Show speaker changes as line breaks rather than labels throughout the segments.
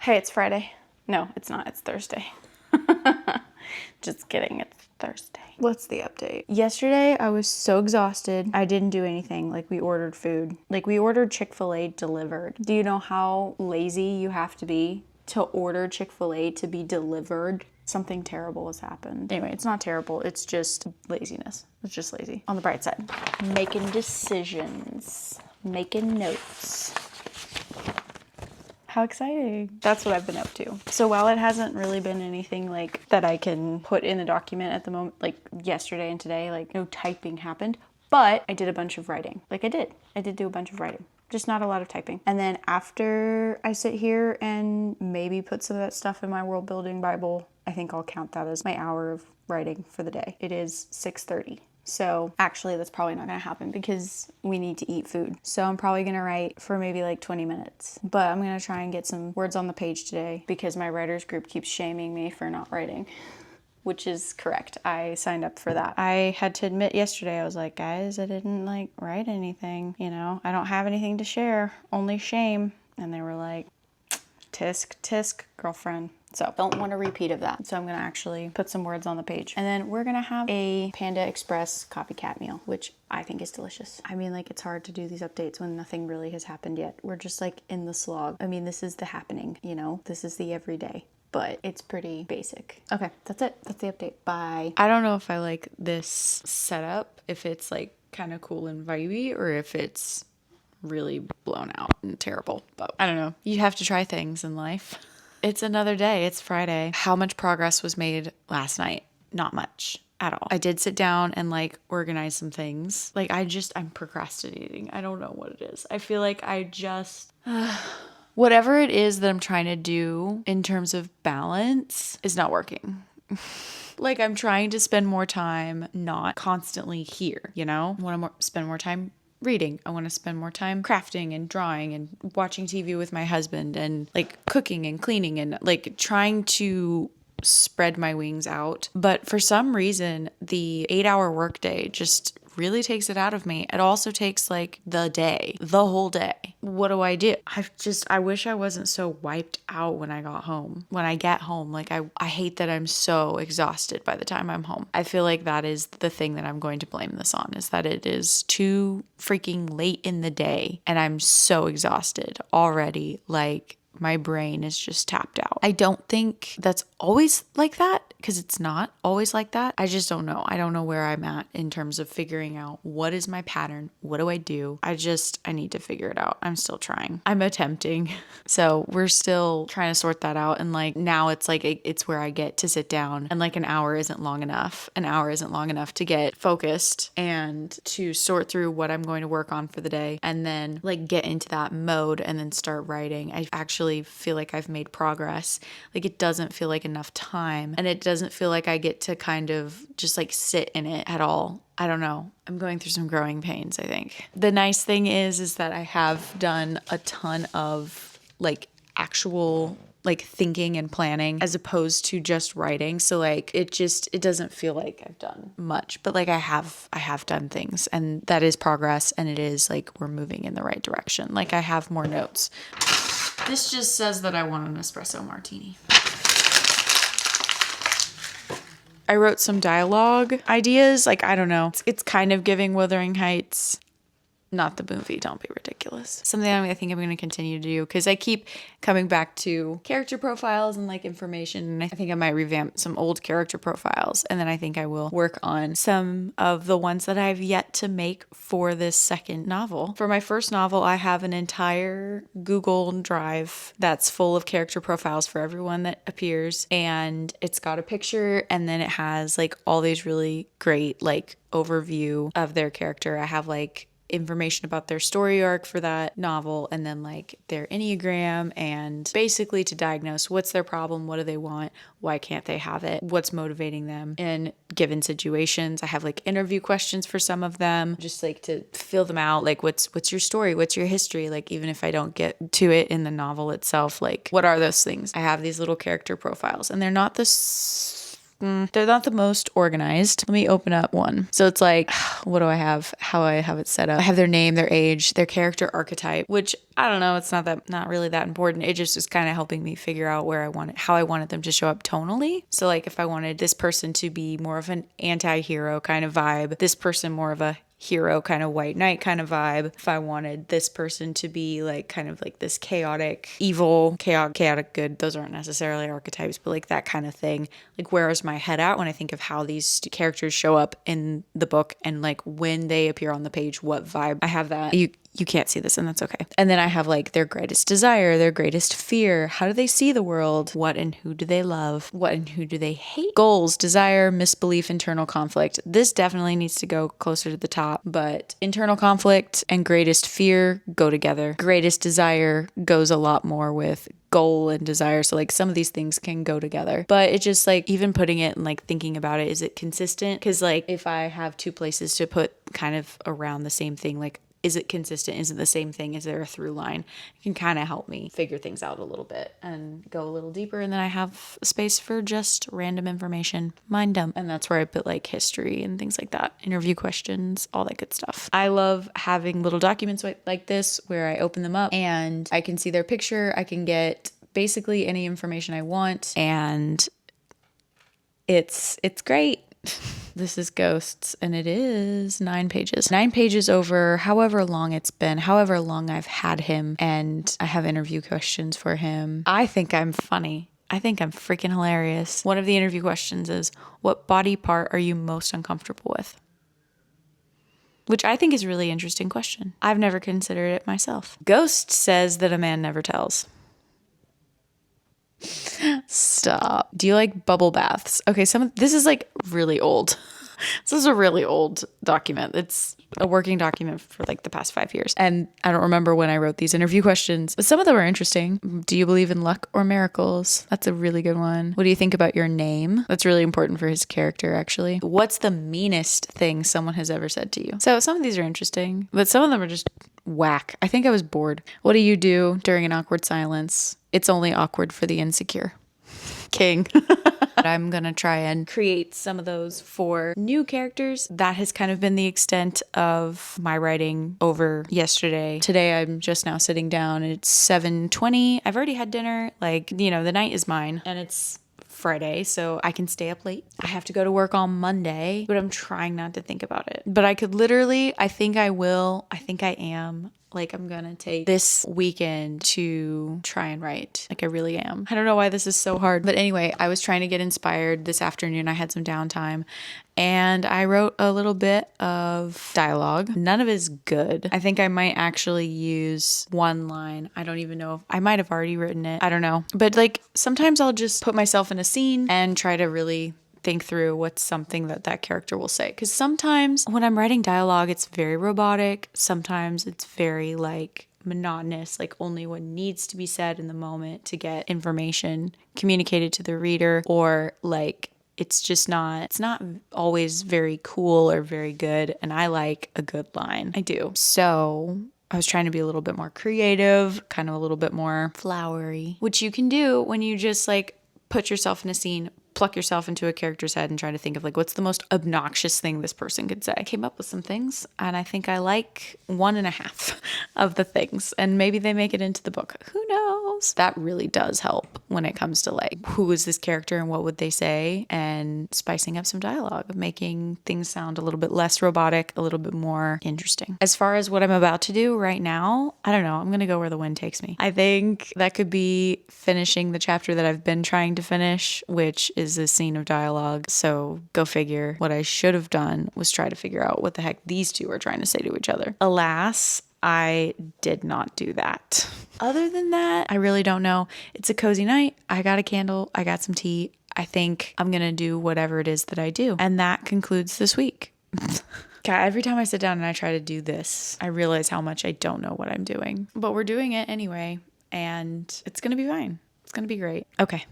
Hey, it's Friday. No, it's not. It's Thursday. Just kidding. It's Thursday. What's the update? Yesterday, I was so exhausted. I didn't do anything. Like, we ordered food. Like, we ordered Chick-fil-A delivered. Do you know how lazy you have to be to order Chick-fil-A to be delivered? Something terrible has happened. Anyway, it's not terrible. It's just laziness. It's just lazy. On the bright side, making decisions, making notes. How exciting. That's what I've been up to. So while it hasn't really been anything like that I can put in the document at the moment, like yesterday and today, like no typing happened, but I did a bunch of writing. Like I did do a bunch of writing. Just not a lot of typing. And then after I sit here and maybe put some of that stuff in my world building Bible, I think I'll count that as my hour of writing for the day. It is 6:30. So actually that's probably not gonna happen because we need to eat food. So I'm probably gonna write for maybe like 20 minutes, but I'm gonna try and get some words on the page today because my writers group keeps shaming me for not writing, which is correct. I signed up for that. I had to admit yesterday, I was like, guys, I didn't like write anything, you know, I don't have anything to share, only shame. And they were like, tisk, tisk, girlfriend. So don't want a repeat of that. So I'm gonna actually put some words on the page. And then we're gonna have a Panda Express copycat meal, which I think is delicious. I mean, like, it's hard to do these updates when nothing really has happened yet. We're just like in the slog. I mean, this is the happening, you know, this is the everyday, but it's pretty basic. Okay, that's it. That's the update. Bye. I don't know if I like this setup, if it's like kind of cool and vibey, or if it's really blown out and terrible, but I don't know. You have to try things in life. It's another day. It's Friday. How much progress was made last night? Not much at all. I did sit down and like organize some things. Like I'm procrastinating. I don't know what it is. I feel like whatever it is that I'm trying to do in terms of balance is not working. Like, I'm trying to spend more time not constantly here, you know? I want to spend more time reading. I want to spend more time crafting and drawing and watching TV with my husband and like cooking and cleaning and like trying to spread my wings out. But for some reason, the 8-hour workday just really takes it out of me. It also takes like the whole day. What do? I wish I wasn't so wiped out when I got home. When I get home, like I hate that I'm so exhausted by the time I'm home. I feel like that is the thing that I'm going to blame this on, is that it is too freaking late in the day and I'm so exhausted already. Like, my brain is just tapped out. I don't think that's always like that, because it's not always like that. I just don't know. I don't know where I'm at in terms of figuring out what is my pattern. What do I do? I need to figure it out. I'm still trying. I'm attempting. So we're still trying to sort that out. And like now it's like, it's where I get to sit down and like an hour isn't long enough. An hour isn't long enough to get focused and to sort through what I'm going to work on for the day and then like get into that mode and then start writing. I actually feel like I've made progress. Like, it doesn't feel like enough time and it doesn't feel like I get to kind of just like sit in it at all. I don't know. I'm going through some growing pains, I think. The nice thing is that I have done a ton of like actual like thinking and planning as opposed to just writing. So like it doesn't feel like I've done much, but like I have done things, and that is progress, and it is like we're moving in the right direction. Like, I have more notes. This just says that I want an espresso martini. I wrote some dialogue ideas. Like, I don't know. It's kind of giving Wuthering Heights. Not the movie, don't be ridiculous. Something I think I'm going to continue to do, because I keep coming back to character profiles and like information, and I think I might revamp some old character profiles, and then I think I will work on some of the ones that I've yet to make for this second novel. For my first novel, I have an entire Google Drive that's full of character profiles for everyone that appears, and it's got a picture, and then it has like all these really great like overview of their character. I have like information about their story arc for that novel, and then like their Enneagram, and basically to diagnose what's their problem, what do they want, why can't they have it, what's motivating them in given situations. I have like interview questions for some of them, just like to fill them out, like what's your story, what's your history, like even if I don't get to it in the novel itself, like what are those things. I have these little character profiles, and they're not they're not the most organized. Let me open up one. So it's like, what do I have? How I have it set up. I have their name, their age, their character archetype, which I don't know. It's not really that important. It just is kind of helping me figure out how I wanted them to show up tonally. So like if I wanted this person to be more of an anti-hero kind of vibe, this person more of a hero kind of white knight kind of vibe. If I wanted this person to be like kind of like this chaotic evil, chaotic good, those aren't necessarily archetypes, but like that kind of thing. Like where is my head at when I think of how these characters show up in the book and like when they appear on the page, what vibe? I have that. You can't see this and that's okay. And then I have like their greatest desire, their greatest fear. How do they see the world? What and who do they love? What and who do they hate? Goals, desire, misbelief, internal conflict. This definitely needs to go closer to the top, but internal conflict and greatest fear go together. Greatest desire goes a lot more with goal and desire. So like some of these things can go together, but it's just like even putting it and like thinking about it, is it consistent? Because like if I have two places to put kind of around the same thing, like is it consistent? Is it the same thing? Is there a through line? It can kind of help me figure things out a little bit and go a little deeper. And then I have space for just random information, mind dump. And that's where I put like history and things like that, interview questions, all that good stuff. I love having little documents like this where I open them up and I can see their picture. I can get basically any information I want. And it's great. This is Ghosts, and it is 9 pages. 9 pages over however long it's been, however long I've had him, and I have interview questions for him. I think I'm funny. I think I'm freaking hilarious. One of the interview questions is, what body part are you most uncomfortable with? Which I think is a really interesting question. I've never considered it myself. Ghost says that a man never tells. Stop. Do you like bubble baths? Okay, this is like really old. This is a really old document. It's a working document for like the past 5 years. And I don't remember when I wrote these interview questions, but some of them are interesting. Do you believe in luck or miracles? That's a really good one. What do you think about your name? That's really important for his character, actually. What's the meanest thing someone has ever said to you? So some of these are interesting, but some of them are just whack. I think I was bored. What do you do during an awkward silence? It's only awkward for the insecure. King. I'm going to try and create some of those for new characters. That has kind of been the extent of my writing over yesterday. Today, I'm just now sitting down. It's 7:20. I've already had dinner. Like, the night is mine and it's Friday, so I can stay up late. I have to go to work on Monday, but I'm trying not to think about it. But I could literally, I think I will, I think I am. Like, I'm gonna take this weekend to try and write. Like, I really am. I don't know why this is so hard. But anyway, I was trying to get inspired this afternoon. I had some downtime and I wrote a little bit of dialogue. None of it is good. I think I might actually use one line. I don't even know if I might have already written it. I don't know. But like, sometimes I'll just put myself in a scene and try to really think through what's something that character will say. Because sometimes when I'm writing dialogue, it's very robotic. Sometimes it's very like monotonous, like only what needs to be said in the moment to get information communicated to the reader, or like it's not always very cool or very good. And I like a good line. I do. So I was trying to be a little bit more creative, kind of a little bit more flowery, which you can do when you just like put yourself in a scene, pluck yourself into a character's head and try to think of like, what's the most obnoxious thing this person could say. I came up with some things and I think I like 1.5 of the things, and maybe they make it into the book. Who knows? That really does help when it comes to like, who is this character and what would they say, and spicing up some dialogue, making things sound a little bit less robotic, a little bit more interesting. As far as what I'm about to do right now, I don't know. I'm going to go where the wind takes me. I think that could be finishing the chapter that I've been trying to finish, which is a scene of dialogue. So go figure. What I should have done was try to figure out what the heck these two are trying to say to each other. Alas, I did not do that. Other than that, I really don't know. It's a cozy night. I got a candle. I got some tea. I think I'm going to do whatever it is that I do. And that concludes this week. God, every time I sit down and I try to do this, I realize how much I don't know what I'm doing. But we're doing it anyway, and it's going to be fine. It's going to be great. Okay.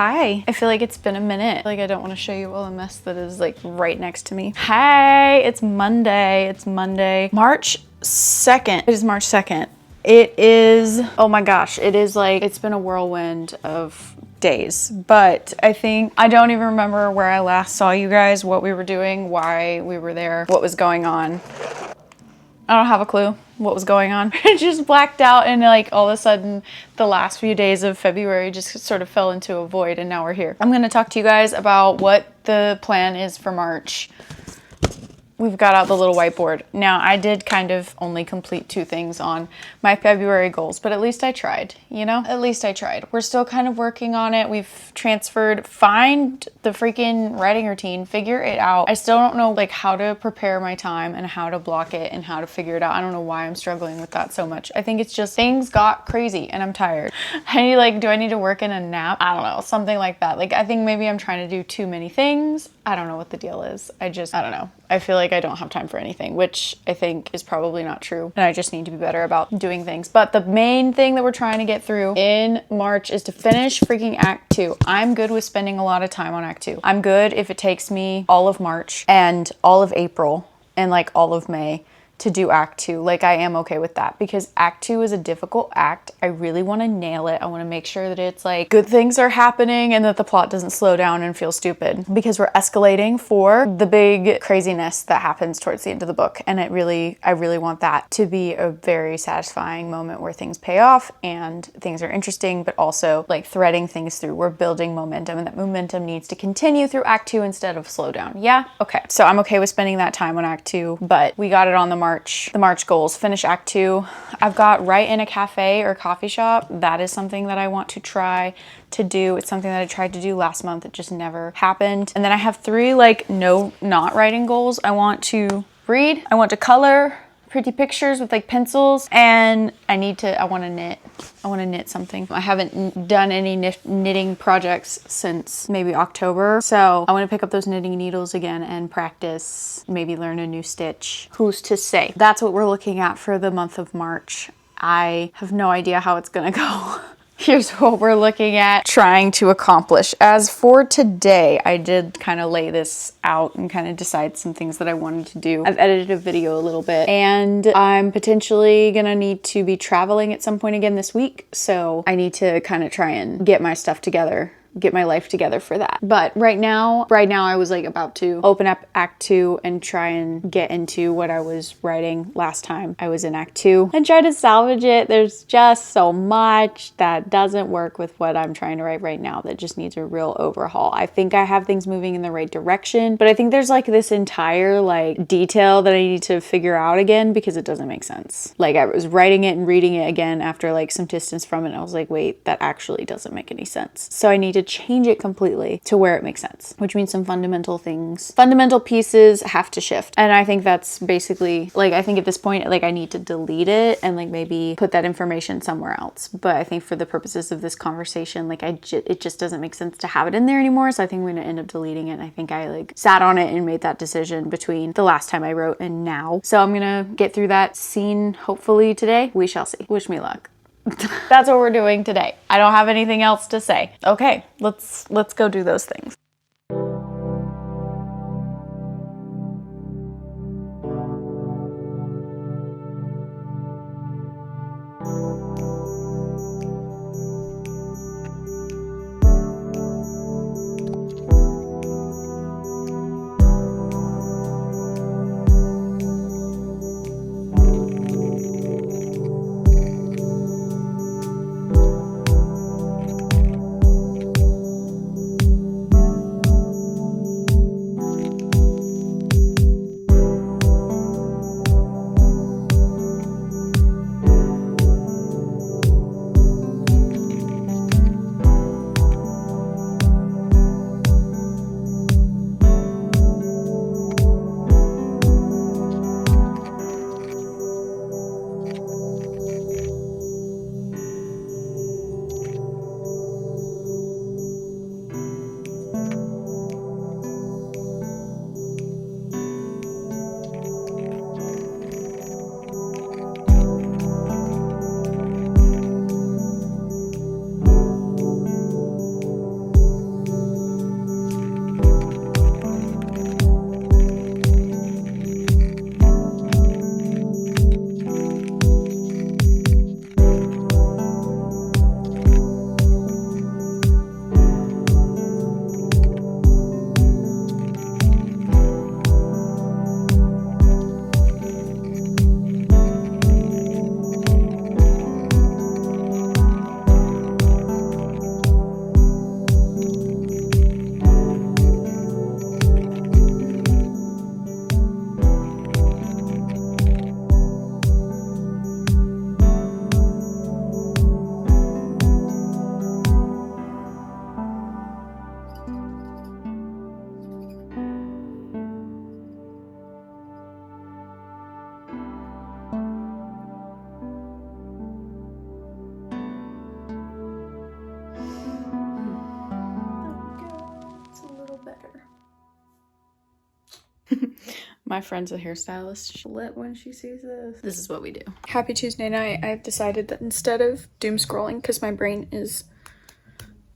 hi. I feel like it's been a minute. Like I don't want to show you all the mess that is like right next to me. Hey, it's Monday. It's Monday, March 2nd. It is March 2nd. It is, oh my gosh, it is like, it's been a whirlwind of days, but I think I don't even remember where I last saw you guys, what we were doing, why we were there, what was going on. I don't have a clue what was going on. It just blacked out, and like all of a sudden the last few days of February just sort of fell into a void, and now we're here. I'm going to talk to you guys about what the plan is for March. We've got out the little whiteboard. Now, I did kind of only complete 2 things on my February goals, but at least I tried, you know? At least I tried. We're still kind of working on it. We've transferred, find the freaking writing routine, figure it out. I still don't know like how to prepare my time and how to block it and how to figure it out. I don't know why I'm struggling with that so much. I think it's just things got crazy and I'm tired. Do I need to work in a nap? I don't know, something like that. Like, I think maybe I'm trying to do too many things. I don't know what the deal is. I don't know. I feel like I don't have time for anything, which I think is probably not true. And I just need to be better about doing things. But the main thing that we're trying to get through in March is to finish freaking Act 2. I'm good with spending a lot of time on Act 2. I'm good if it takes me all of March and all of April and like all of May to do Act 2. Like, I am okay with that because Act 2 is a difficult act. I really want to nail it. I want to make sure that it's like good things are happening and that the plot doesn't slow down and feel stupid, because we're escalating for the big craziness that happens towards the end of the book. And I really want that to be a very satisfying moment where things pay off and things are interesting, but also like threading things through. We're building momentum, and that momentum needs to continue through Act 2 instead of slow down. Yeah? Okay. So I'm okay with spending that time on Act 2, but we got it on the March goals. Finish Act 2. I've got write in a cafe or coffee shop. That is something that I want to try to do. It's something that I tried to do last month. It just never happened. And then I have 3 like not writing goals. I want to read. I want to color pretty pictures with like pencils, and I want to knit. I want to knit something. I haven't done any knitting projects since maybe October. So I want to pick up those knitting needles again and practice, maybe learn a new stitch. Who's to say? That's what we're looking at for the month of March. I have no idea how it's gonna go. Here's what we're looking at trying to accomplish. As for today, I did kind of lay this out and kind of decide some things that I wanted to do. I've edited a video a little bit, and I'm potentially gonna need to be traveling at some point again this week. So I need to kind of try and get my stuff together, get my life together for that. But right now I was like about to open up Act 2 and try and get into what I was writing last time I was in Act 2 and try to salvage it. There's just so much that doesn't work with what I'm trying to write right now that just needs a real overhaul. I think I have things moving in the right direction, but I think there's like this entire like detail that I need to figure out again because it doesn't make sense. Like, I was writing it and reading it again after like some distance from it, and I was like, wait, that actually doesn't make any sense. So I need to change it completely to where it makes sense, which means some fundamental pieces have to shift. And I think that's basically like, I think at this point, like, I need to delete it and like maybe put that information somewhere else. But I think for the purposes of this conversation, like it just doesn't make sense to have it in there anymore. So I think I'm going to end up deleting it. And I think I like sat on it and made that decision between the last time I wrote and now. So I'm going to get through that scene hopefully today. We shall see. Wish me luck. That's what we're doing today. I don't have anything else to say. Okay, let's go do those things. My friend's a hairstylist. She'll lit when she sees this. This is what we do. Happy Tuesday night. I've decided that instead of doom scrolling, because my brain is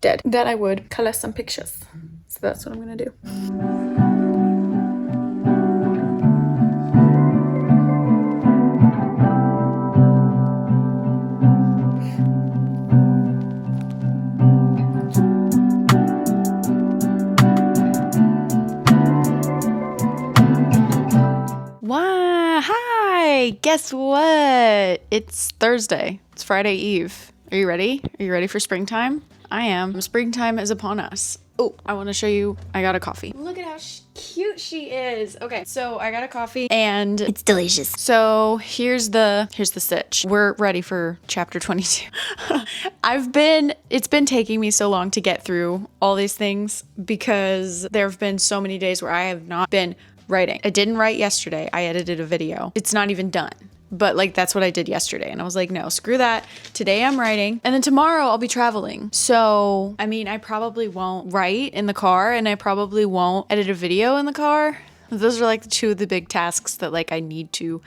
dead, that I would collect some pictures. So that's what I'm gonna do. Wow, hi! Guess what? It's Thursday. It's Friday Eve. Are you ready? Are you ready for springtime? I am. Springtime is upon us. Oh, I want to show you. I got a coffee. Look at how cute she is. Okay, so I got a coffee and it's delicious. So here's the sitch. We're ready for chapter 22. It's been taking me so long to get through all these things because there have been so many days where I have not been writing. I didn't write yesterday. I edited a video. It's not even done. But like, that's what I did yesterday. And I was like, no, screw that. Today I'm writing. And then tomorrow I'll be traveling. So, I mean, I probably won't write in the car and I probably won't edit a video in the car. Those are like two of the big tasks that like I need to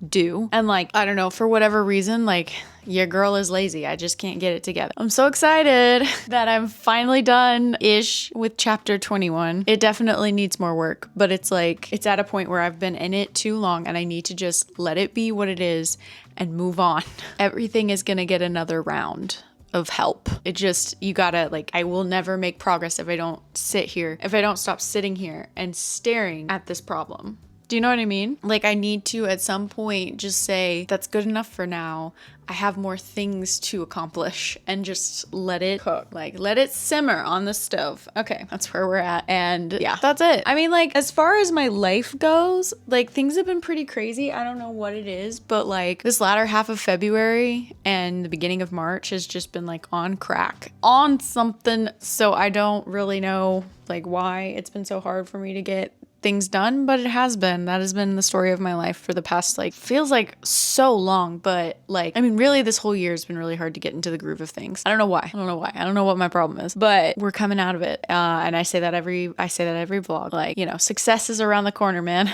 do. And like, I don't know, for whatever reason, like your girl is lazy. I just can't get it together. I'm so excited that I'm finally done-ish with chapter 21. It definitely needs more work, but it's like, it's at a point where I've been in it too long and I need to just let it be what it is and move on. Everything is gonna get another round of help. It just, you gotta like, I will never make progress if I don't stop sitting here and staring at this problem. Do you know what I mean? Like, I need to at some point just say, that's good enough for now. I have more things to accomplish, and just let it cook. Like, let it simmer on the stove. Okay, that's where we're at. And yeah, that's it. I mean, like, as far as my life goes, like, things have been pretty crazy. I don't know what it is, but like this latter half of February and the beginning of March has just been like on crack, on something. So I don't really know like why it's been so hard for me to get things done, but it has been. That has been the story of my life for the past, like, feels like so long, but like, I mean, really this whole year has been really hard to get into the groove of things. I don't know why. I don't know what my problem is, but we're coming out of it. And I say that every vlog, like, you know, success is around the corner, man.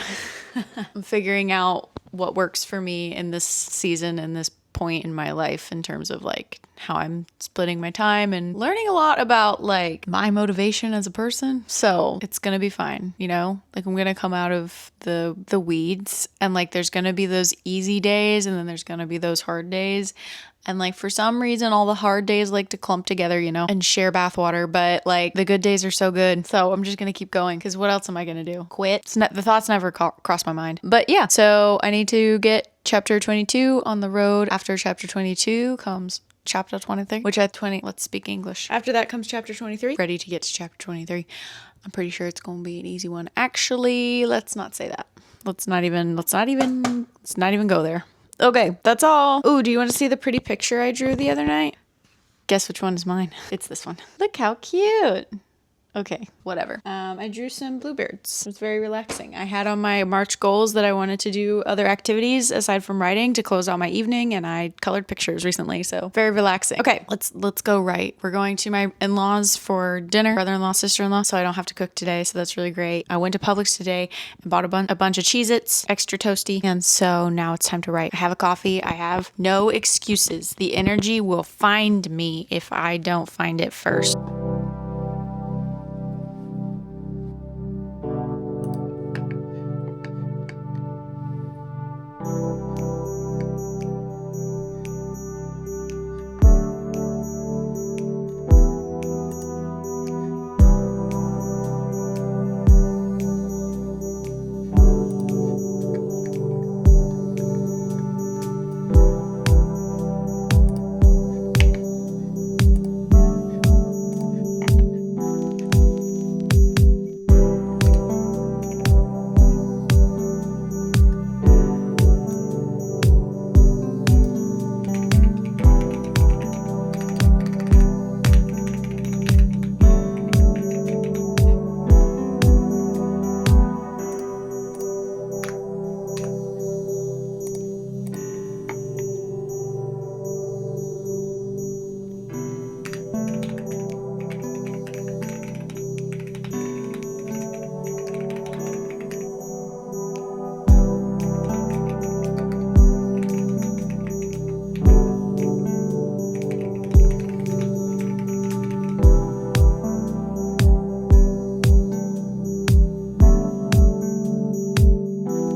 I'm figuring out what works for me in this season and this point in my life in terms of like how I'm splitting my time and learning a lot about like my motivation as a person. So it's gonna be fine, you know? Like, I'm gonna come out of the weeds, and like there's gonna be those easy days and then there's gonna be those hard days. And like, for some reason, all the hard days like to clump together, you know, and share bathwater. But like, the good days are so good. So I'm just going to keep going, because what else am I going to do? Quit? The thoughts never crossed my mind. But yeah, so I need to get chapter 22 on the road. After chapter 22 comes chapter 23, which at 20, let's speak English. After that comes chapter 23. Ready to get to chapter 23. I'm pretty sure it's going to be an easy one. Actually, let's not say that. Let's not even go there. Okay, that's all. Ooh, do you want to see the pretty picture I drew the other night? Guess which one is mine? It's this one. Look how cute. Okay, whatever. I drew some bluebirds. It was very relaxing. I had on my March goals that I wanted to do other activities aside from writing to close out my evening, and I colored pictures recently, so very relaxing. Okay, let's go write. We're going to my in-laws for dinner, brother-in-law, sister-in-law, so I don't have to cook today, so that's really great. I went to Publix today and bought a bunch of Cheez-Its, extra toasty, and so now it's time to write. I have a coffee. I have no excuses. The energy will find me if I don't find it first.